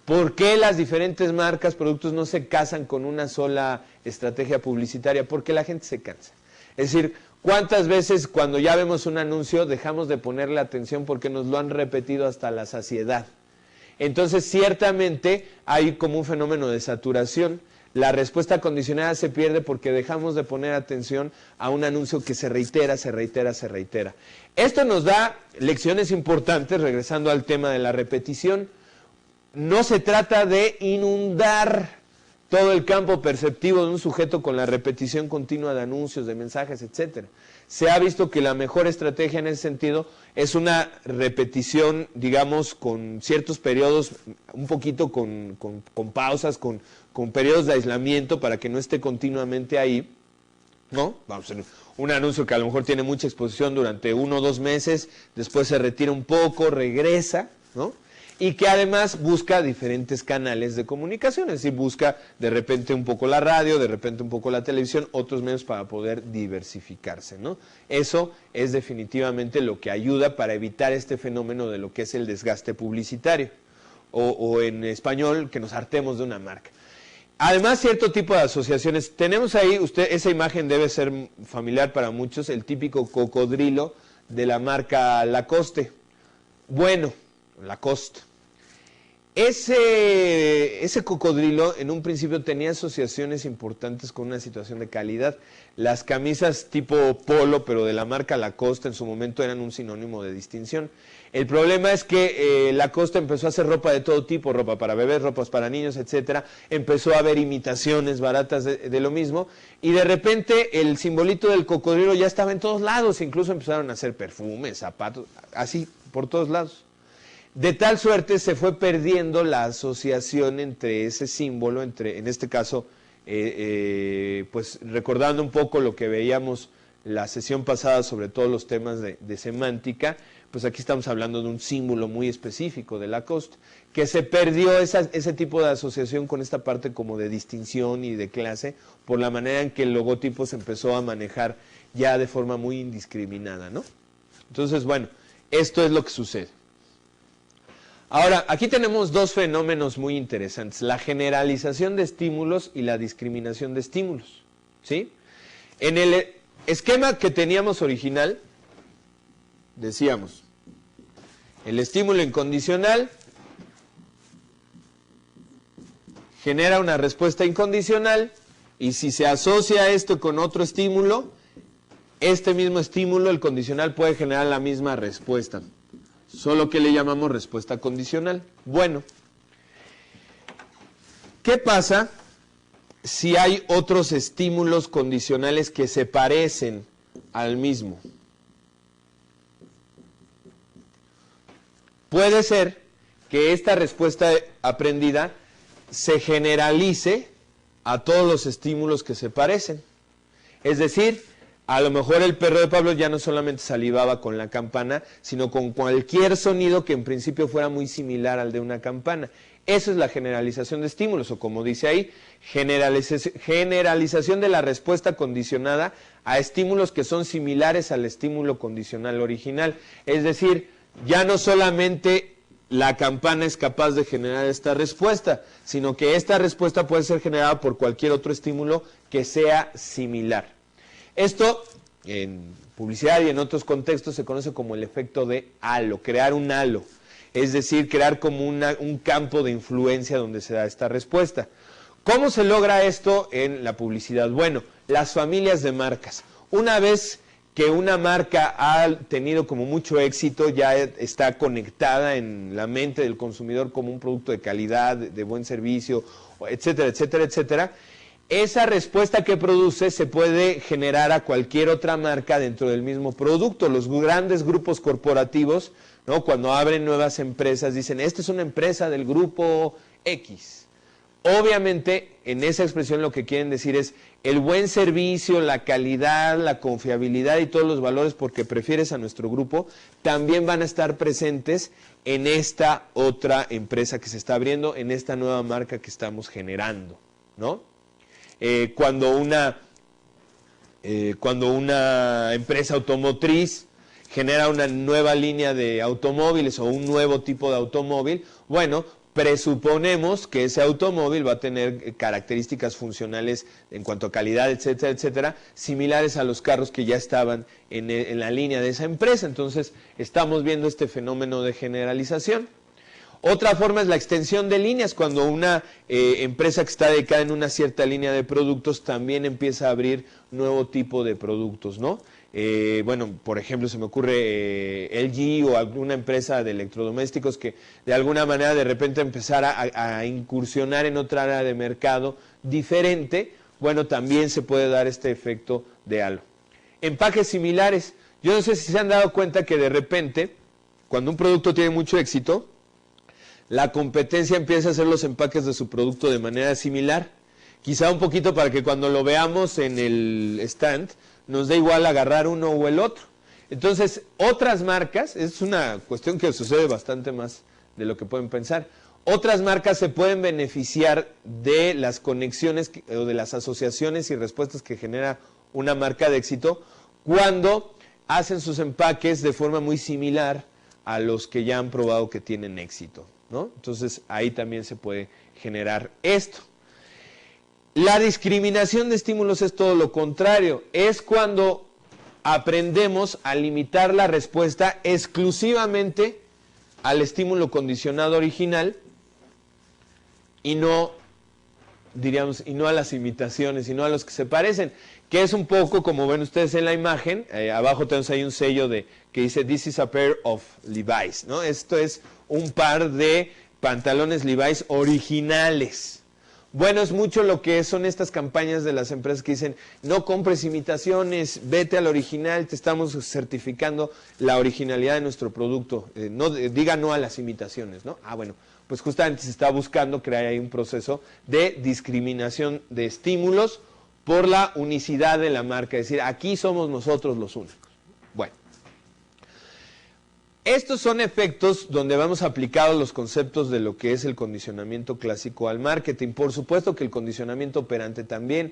¿Por qué las diferentes marcas, productos no se casan con una sola estrategia publicitaria? Porque la gente se cansa. Es decir, ¿cuántas veces cuando ya vemos un anuncio dejamos de ponerle atención porque nos lo han repetido hasta la saciedad? Entonces, ciertamente hay como un fenómeno de saturación. La respuesta condicionada se pierde porque dejamos de poner atención a un anuncio que se reitera, se reitera, se reitera. Esto nos da lecciones importantes, regresando al tema de la repetición. No se trata de inundar todo el campo perceptivo de un sujeto con la repetición continua de anuncios, de mensajes, etcétera. Se ha visto que la mejor estrategia en ese sentido es una repetición, digamos, con ciertos periodos, un poquito con pausas, con periodos de aislamiento para que no esté continuamente ahí, ¿no? Vamos a hacer un anuncio que a lo mejor tiene mucha exposición durante 1 o 2 meses, después se retira un poco, regresa, ¿no? Y que además busca diferentes canales de comunicación, es decir, busca de repente un poco la radio, de repente un poco la televisión, otros medios para poder diversificarse, ¿no? Eso es definitivamente lo que ayuda para evitar este fenómeno de lo que es el desgaste publicitario, o en español, que nos hartemos de una marca. Además, cierto tipo de asociaciones, tenemos ahí, esa imagen debe ser familiar para muchos, el típico cocodrilo de la marca Lacoste. Bueno, Lacoste. Ese cocodrilo en un principio tenía asociaciones importantes con una situación de calidad. Las camisas tipo polo, pero de la marca Lacoste, en su momento eran un sinónimo de distinción. El problema es que Lacoste empezó a hacer ropa de todo tipo, ropa para bebés, ropas para niños, etcétera. Empezó a haber imitaciones baratas de lo mismo, y de repente el simbolito del cocodrilo ya estaba en todos lados, incluso empezaron a hacer perfumes, zapatos, así, por todos lados. De tal suerte se fue perdiendo la asociación entre ese símbolo, en este caso, pues recordando un poco lo que veíamos la sesión pasada sobre todos los temas de semántica, pues aquí estamos hablando de un símbolo muy específico de Lacoste, que se perdió ese tipo de asociación con esta parte como de distinción y de clase, por la manera en que el logotipo se empezó a manejar ya de forma muy indiscriminada, ¿no? Entonces, bueno, esto es lo que sucede. Ahora, aquí tenemos 2 fenómenos muy interesantes, la generalización de estímulos y la discriminación de estímulos, ¿sí? En el esquema que teníamos original, decíamos, el estímulo incondicional genera una respuesta incondicional, y si se asocia esto con otro estímulo, este mismo estímulo, el condicional, puede generar la misma respuesta. Solo que le llamamos respuesta condicional. Bueno, ¿qué pasa si hay otros estímulos condicionales que se parecen al mismo? Puede ser que esta respuesta aprendida se generalice a todos los estímulos que se parecen. Es decir, a lo mejor el perro de Pablo ya no solamente salivaba con la campana, sino con cualquier sonido que en principio fuera muy similar al de una campana. Eso es la generalización de estímulos, o como dice ahí, generalización de la respuesta condicionada a estímulos que son similares al estímulo condicional original. Es decir, ya no solamente la campana es capaz de generar esta respuesta, sino que esta respuesta puede ser generada por cualquier otro estímulo que sea similar. Esto, en publicidad y en otros contextos, se conoce como el efecto de halo, crear un halo, es decir, crear como un campo de influencia donde se da esta respuesta. ¿Cómo se logra esto en la publicidad? Bueno, las familias de marcas. Una vez que una marca ha tenido como mucho éxito, ya está conectada en la mente del consumidor como un producto de calidad, de buen servicio, etcétera, etcétera, etcétera, esa respuesta que produce se puede generar a cualquier otra marca dentro del mismo producto. Los grandes grupos corporativos, ¿no?, cuando abren nuevas empresas, dicen, esta es una empresa del grupo X. Obviamente, en esa expresión lo que quieren decir es el buen servicio, la calidad, la confiabilidad y todos los valores porque prefieres a nuestro grupo, también van a estar presentes en esta otra empresa que se está abriendo, en esta nueva marca que estamos generando, ¿no? Cuando una empresa automotriz genera una nueva línea de automóviles o un nuevo tipo de automóvil, bueno, presuponemos que ese automóvil va a tener características funcionales en cuanto a calidad, etcétera, etcétera, similares a los carros que ya estaban en la línea de esa empresa. Entonces, estamos viendo este fenómeno de generalización. Otra forma es la extensión de líneas, cuando una empresa que está dedicada en una cierta línea de productos también empieza a abrir nuevo tipo de productos, ¿no? Bueno, por ejemplo, se me ocurre LG o alguna empresa de electrodomésticos que de alguna manera de repente empezara a incursionar en otra área de mercado diferente, bueno, también se puede dar este efecto de halo. Empaques similares. Yo no sé si se han dado cuenta que de repente, cuando un producto tiene mucho éxito, la competencia empieza a hacer los empaques de su producto de manera similar. Quizá un poquito para que cuando lo veamos en el stand, nos da igual agarrar uno o el otro. Entonces, otras marcas, es una cuestión que sucede bastante más de lo que pueden pensar, otras marcas se pueden beneficiar de las conexiones o de las asociaciones y respuestas que genera una marca de éxito cuando hacen sus empaques de forma muy similar a los que ya han probado que tienen éxito, ¿no? Entonces, ahí también se puede generar esto. La discriminación de estímulos es todo lo contrario, es cuando aprendemos a limitar la respuesta exclusivamente al estímulo condicionado original y no, diríamos, y no a las imitaciones, sino a los que se parecen, que es un poco como ven ustedes en la imagen, abajo tenemos ahí un sello que dice "This is a pair of Levi's", ¿no? Esto es un par de pantalones Levi's originales. Bueno, es mucho lo que son estas campañas de las empresas que dicen, no compres imitaciones, vete al original, te estamos certificando la originalidad de nuestro producto, diga no a las imitaciones, ¿no? Ah, bueno, pues justamente se está buscando crear ahí un proceso de discriminación de estímulos por la unicidad de la marca, es decir, aquí somos nosotros los únicos. Bueno. Estos son efectos donde vamos aplicado los conceptos de lo que es el condicionamiento clásico al marketing. Por supuesto que el condicionamiento operante también.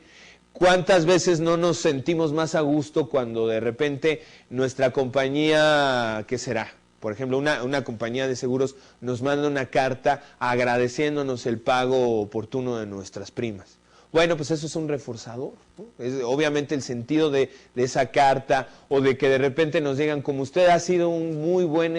¿Cuántas veces no nos sentimos más a gusto cuando de repente nuestra compañía, ¿qué será? Por ejemplo, una compañía de seguros nos manda una carta agradeciéndonos el pago oportuno de nuestras primas. Bueno, pues eso es un reforzador, ¿no? Es obviamente el sentido de esa carta, o de que de repente nos digan, como usted ha sido un muy buen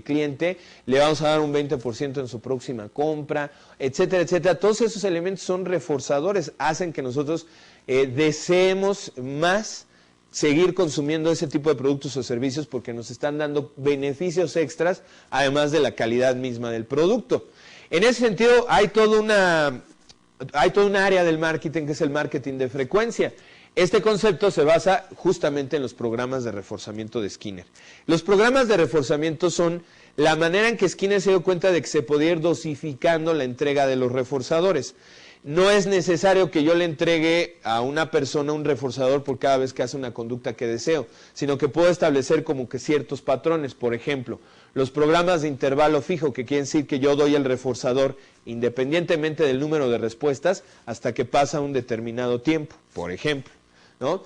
cliente, le vamos a dar un 20% en su próxima compra, etcétera, etcétera. Todos esos elementos son reforzadores, hacen que nosotros deseemos más seguir consumiendo ese tipo de productos o servicios porque nos están dando beneficios extras, además de la calidad misma del producto. En ese sentido, hay toda un área del marketing que es el marketing de frecuencia. Este concepto se basa justamente en los programas de reforzamiento de Skinner. Los programas de reforzamiento son la manera en que Skinner se dio cuenta de que se podía ir dosificando la entrega de los reforzadores. No es necesario que yo le entregue a una persona un reforzador por cada vez que hace una conducta que deseo, sino que puedo establecer como que ciertos patrones. Por ejemplo, los programas de intervalo fijo, que quieren decir que yo doy el reforzador independientemente del número de respuestas hasta que pasa un determinado tiempo, por ejemplo, ¿no?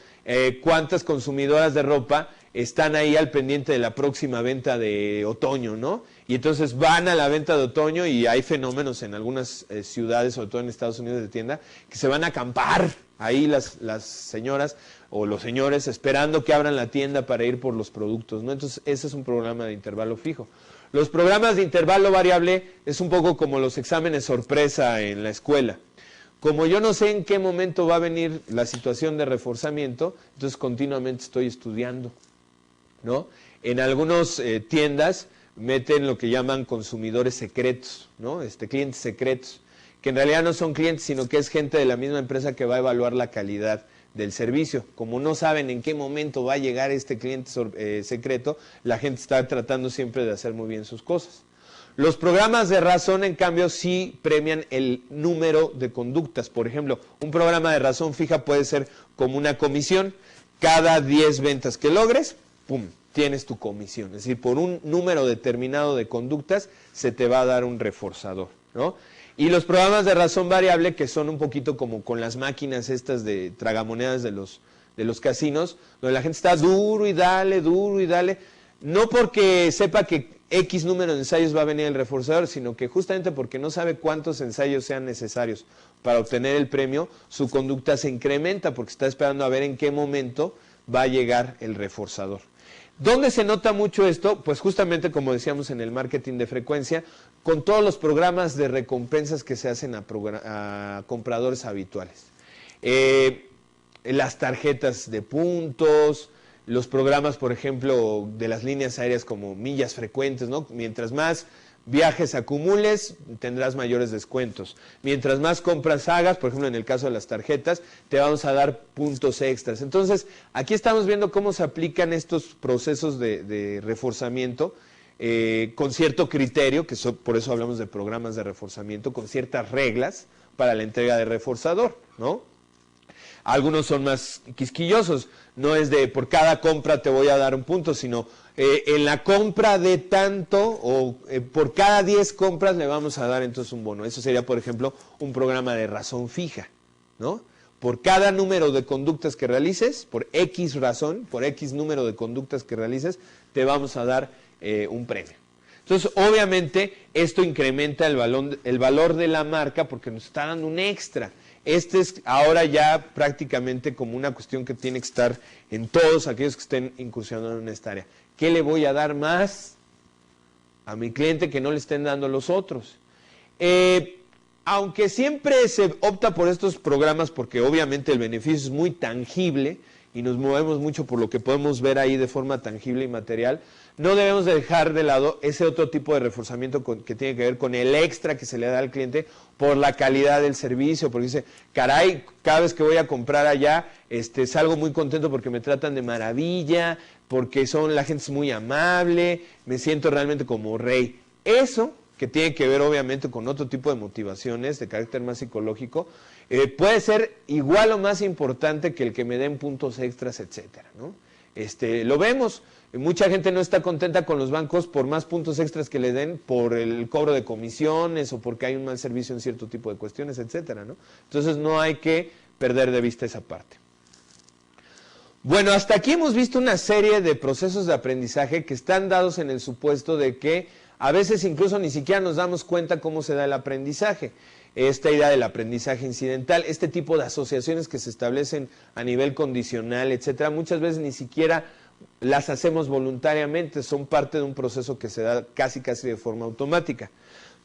¿Cuántas consumidoras de ropa están ahí al pendiente de la próxima venta de otoño, ¿no? Y entonces van a la venta de otoño y hay fenómenos en algunas ciudades, sobre todo en Estados Unidos de tienda, que se van a acampar ahí las señoras o los señores esperando que abran la tienda para ir por los productos, ¿no? Entonces ese es un programa de intervalo fijo. Los programas de intervalo variable es un poco como los exámenes sorpresa en la escuela. Como yo no sé en qué momento va a venir la situación de reforzamiento, entonces continuamente estoy estudiando, ¿no? En algunas tiendas meten lo que llaman consumidores secretos, ¿no? Clientes secretos, que en realidad no son clientes, sino que es gente de la misma empresa que va a evaluar la calidad del servicio. Como no saben en qué momento va a llegar este cliente secreto, la gente está tratando siempre de hacer muy bien sus cosas. Los programas de razón, en cambio, sí premian el número de conductas. Por ejemplo, un programa de razón fija puede ser como una comisión. Cada 10 ventas que logres, ¡pum!, tienes tu comisión. Es decir, por un número determinado de conductas se te va a dar un reforzador, ¿no? Y los programas de razón variable, que son un poquito como con las máquinas estas de tragamonedas de los casinos, donde la gente está duro y dale, no porque sepa que X número de ensayos va a venir el reforzador, sino que justamente porque no sabe cuántos ensayos sean necesarios para obtener el premio, su conducta se incrementa porque está esperando a ver en qué momento va a llegar el reforzador. ¿Dónde se nota mucho esto? Pues justamente como decíamos en el marketing de frecuencia, con todos los programas de recompensas que se hacen a compradores habituales. Las tarjetas de puntos, los programas, por ejemplo, de las líneas aéreas como millas frecuentes, ¿no? Mientras más viajes acumules, tendrás mayores descuentos. Mientras más compras hagas, por ejemplo, en el caso de las tarjetas, te vamos a dar puntos extras. Entonces, aquí estamos viendo cómo se aplican estos procesos de reforzamiento con cierto criterio, por eso hablamos de programas de reforzamiento, con ciertas reglas para la entrega de reforzador, ¿no? Algunos son más quisquillosos, no es de por cada compra te voy a dar un punto, sino en la compra de tanto o por cada 10 compras le vamos a dar entonces un bono. Eso sería, por ejemplo, un programa de razón fija, ¿no? Por cada número de conductas que realices, por X razón, por X número de conductas que realices, te vamos a dar un premio. Entonces, obviamente, esto incrementa el valor de la marca porque nos está dando un extra. Este es ahora ya prácticamente como una cuestión que tiene que estar en todos aquellos que estén incursionando en esta área. ¿Qué le voy a dar más a mi cliente que no le estén dando los otros? Aunque siempre se opta por estos programas porque obviamente el beneficio es muy tangible y nos movemos mucho por lo que podemos ver ahí de forma tangible y material, no debemos dejar de lado ese otro tipo de reforzamiento que tiene que ver con el extra que se le da al cliente por la calidad del servicio, porque dice, caray, cada vez que voy a comprar allá, salgo muy contento porque me tratan de maravilla, porque la gente es muy amable, me siento realmente como rey. Eso, que tiene que ver obviamente con otro tipo de motivaciones de carácter más psicológico, puede ser igual o más importante que el que me den puntos extras, etcétera, ¿no? Lo vemos. Mucha gente no está contenta con los bancos por más puntos extras que le den por el cobro de comisiones o porque hay un mal servicio en cierto tipo de cuestiones, etcétera, ¿no? Entonces no hay que perder de vista esa parte. Bueno, hasta aquí hemos visto una serie de procesos de aprendizaje que están dados en el supuesto de que a veces incluso ni siquiera nos damos cuenta cómo se da el aprendizaje. Esta idea del aprendizaje incidental, este tipo de asociaciones que se establecen a nivel condicional, etcétera, muchas veces ni siquiera las hacemos voluntariamente, son parte de un proceso que se da casi de forma automática.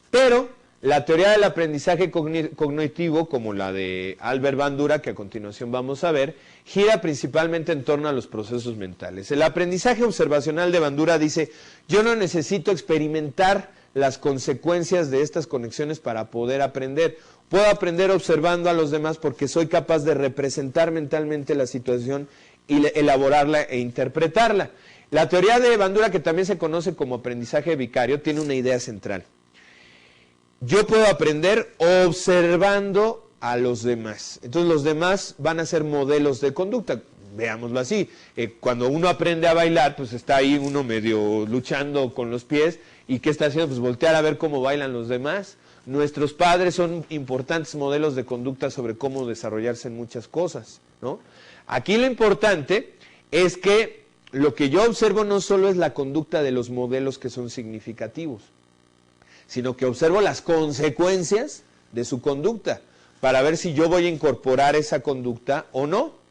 Pero la teoría del aprendizaje cognitivo, como la de Albert Bandura, que a continuación vamos a ver, gira principalmente en torno a los procesos mentales. El aprendizaje observacional de Bandura dice, yo no necesito experimentar las consecuencias de estas conexiones para poder aprender. Puedo aprender observando a los demás porque soy capaz de representar mentalmente la situación y elaborarla e interpretarla. La teoría de Bandura, que también se conoce como aprendizaje vicario, tiene una idea central. Yo puedo aprender observando a los demás. Entonces los demás van a ser modelos de conducta. Veámoslo así, cuando uno aprende a bailar, pues está ahí uno medio luchando con los pies, ¿y qué está haciendo? Pues voltear a ver cómo bailan los demás. Nuestros padres son importantes modelos de conducta sobre cómo desarrollarse en muchas cosas, ¿no? Aquí lo importante es que lo que yo observo no solo es la conducta de los modelos que son significativos, sino que observo las consecuencias de su conducta para ver si yo voy a incorporar esa conducta o no.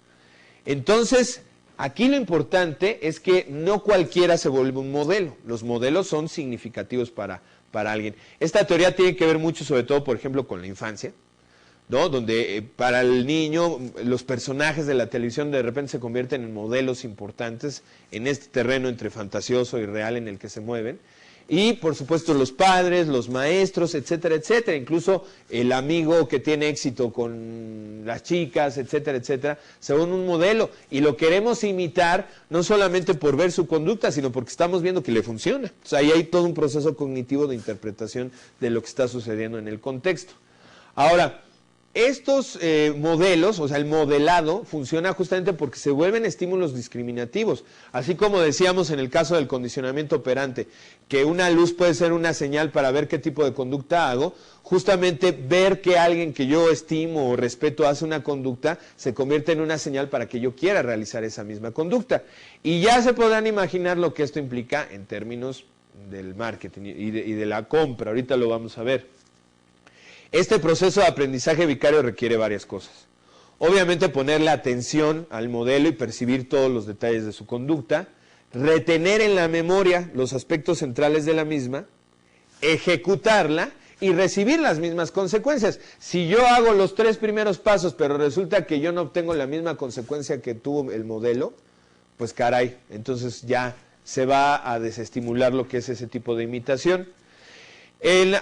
Entonces, aquí lo importante es que no cualquiera se vuelve un modelo. Los modelos son significativos para alguien. Esta teoría tiene que ver mucho, sobre todo, por ejemplo, con la infancia, ¿no? Donde para el niño los personajes de la televisión de repente se convierten en modelos importantes en este terreno entre fantasioso y real en el que se mueven. Y, por supuesto, los padres, los maestros, etcétera, etcétera. Incluso el amigo que tiene éxito con las chicas, etcétera, etcétera, se vuelve un modelo. Y lo queremos imitar no solamente por ver su conducta, sino porque estamos viendo que le funciona. O sea, ahí hay todo un proceso cognitivo de interpretación de lo que está sucediendo en el contexto. Ahora, estos modelos, o sea, el modelado, funciona justamente porque se vuelven estímulos discriminativos. Así como decíamos en el caso del condicionamiento operante, que una luz puede ser una señal para ver qué tipo de conducta hago, justamente ver que alguien que yo estimo o respeto hace una conducta, se convierte en una señal para que yo quiera realizar esa misma conducta. Y ya se podrán imaginar lo que esto implica en términos del marketing y de la compra. Ahorita lo vamos a ver. Este proceso de aprendizaje vicario requiere varias cosas. Obviamente ponerle atención al modelo y percibir todos los detalles de su conducta, retener en la memoria los aspectos centrales de la misma, ejecutarla y recibir las mismas consecuencias. Si yo hago los 3 primeros pasos, pero resulta que yo no obtengo la misma consecuencia que tuvo el modelo, pues caray, entonces ya se va a desestimular lo que es ese tipo de imitación.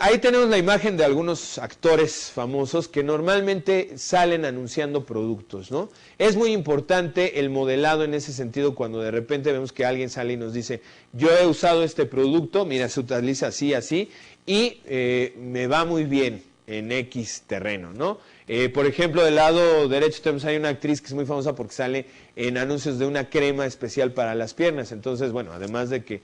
Ahí tenemos la imagen de algunos actores famosos que normalmente salen anunciando productos, ¿no? Es muy importante el modelado en ese sentido cuando de repente vemos que alguien sale y nos dice, yo he usado este producto, mira, se utiliza así, así, y me va muy bien en X terreno, ¿no? Por ejemplo, del lado derecho tenemos ahí una actriz que es muy famosa porque sale en anuncios de una crema especial para las piernas. Entonces, bueno, además de que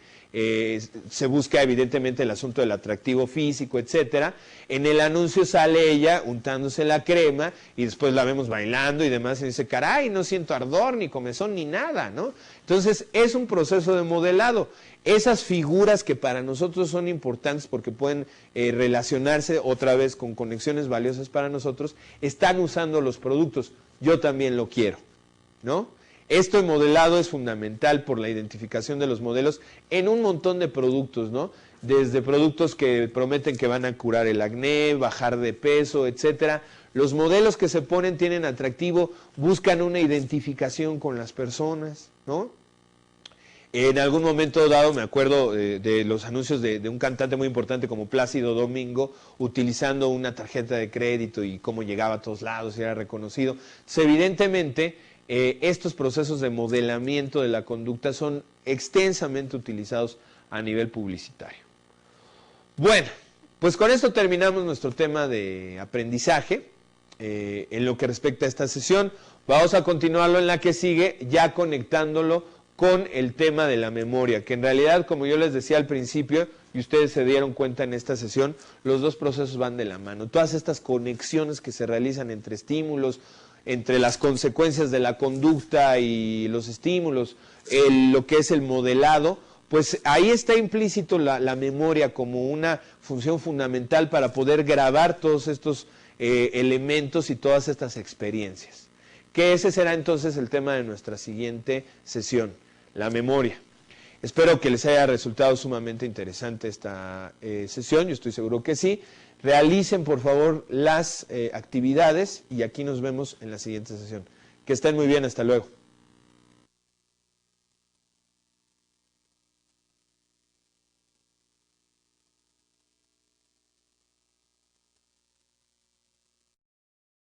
se busca evidentemente el asunto del atractivo físico, etcétera, en el anuncio sale ella untándose la crema y después la vemos bailando y demás y dice, caray, no siento ardor, ni comezón, ni nada, ¿no? Entonces, es un proceso de modelado. Esas figuras que para nosotros son importantes porque pueden relacionarse otra vez con conexiones valiosas para nosotros, están usando los productos. Yo también lo quiero, ¿no? Esto de modelado es fundamental por la identificación de los modelos en un montón de productos, ¿no? Desde productos que prometen que van a curar el acné, bajar de peso, etcétera. Los modelos que se ponen tienen atractivo, buscan una identificación con las personas, ¿no? En algún momento dado me acuerdo de los anuncios de un cantante muy importante como Plácido Domingo utilizando una tarjeta de crédito y cómo llegaba a todos lados y era reconocido. Entonces, evidentemente, estos procesos de modelamiento de la conducta son extensamente utilizados a nivel publicitario. Bueno, pues con esto terminamos nuestro tema de aprendizaje en lo que respecta a esta sesión. Vamos a continuarlo en la que sigue, ya conectándolo con el tema de la memoria, que en realidad, como yo les decía al principio, y ustedes se dieron cuenta en esta sesión, los dos procesos van de la mano. Todas estas conexiones que se realizan entre estímulos, entre las consecuencias de la conducta y los estímulos, lo que es el modelado, pues ahí está implícito la memoria como una función fundamental para poder grabar todos estos elementos y todas estas experiencias. Que ese será entonces el tema de nuestra siguiente sesión, la memoria. Espero que les haya resultado sumamente interesante esta sesión, yo estoy seguro que sí. Realicen por favor las actividades y aquí nos vemos en la siguiente sesión. Que estén muy bien, hasta luego.